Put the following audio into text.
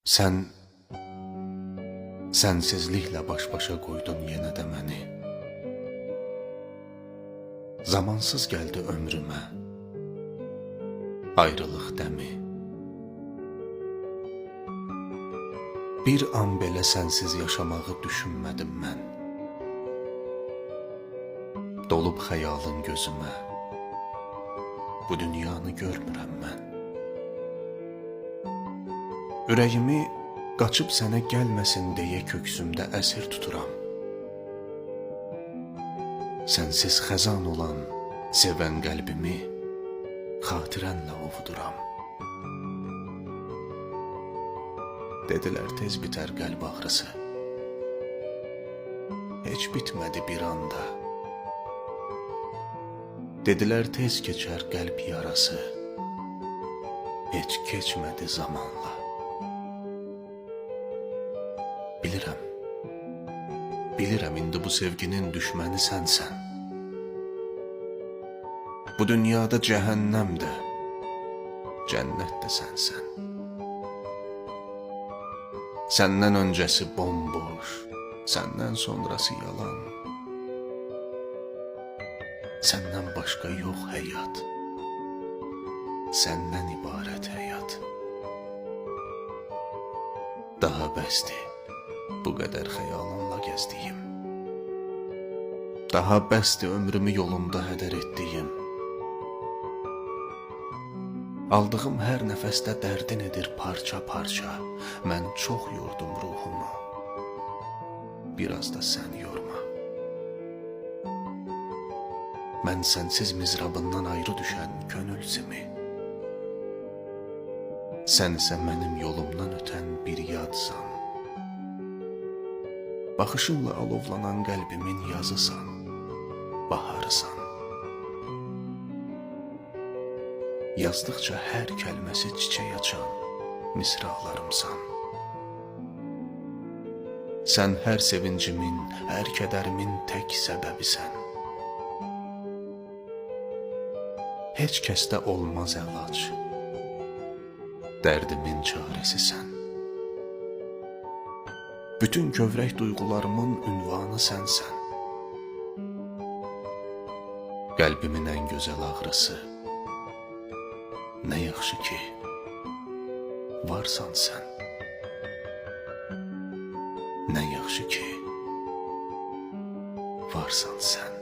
Sən sənsizliklə baş-başa qoydun yenə də məni. Zamansız gəldi ömrümə ayrılıq dəmi. Bir an belə sənsiz yaşamağı düşünmədim mən. Dolub xəyalın gözümə, bu dünyanı görmürəm mən. Ürəyimi qaçıb sənə gəlməsin deyə köksümdə əsir tuturam. Sənsiz xəzan olan sevən qəlbimi xatirənlə ovuduram. Dedilər tez bitər qəlb ağrısı. Heç bitmədi bir anda. Dedilər tez keçər qəlb yarası. Heç keçmədi zamanla. Bilirəm indi bu sevginin düşməni sənsən. Bu dünyada cəhənnəm də, cənnət də sənsən. Səndən öncəsi bomboş, səndən sonrası yalan. Səndən başqa yox həyat, səndən ibarət həyat. Daha bəsdir bu qədər xəyalınla gəzdiyim. Daha bəsdir ömrümü yolunda hədər etdiyim. Aldığım hər nəfəsdə dərdin edir parça-parça. Mən çox yordum ruhumu, biraz da sən yorma. Mən sənsiz mizrabından ayrı düşən könül simi. Sən isə mənim yolumdan ötən bir yadsan. Baxışınla alovlanan qəlbimin yazısan, baharısan. Yazdıqca hər kəlməsi çiçək açan misralarımsan. Sən hər sevincimin, hər kədərimin tək səbəbisən. Heç kəsdə olmaz əlac, dərdimin çarəsisən. Bütün kövrək duyğularımın ünvanı sənsən. Qəlbimin ən gözəl ağrısı. Nə yaxşı ki, varsan sən. Nə yaxşı ki, varsan sən.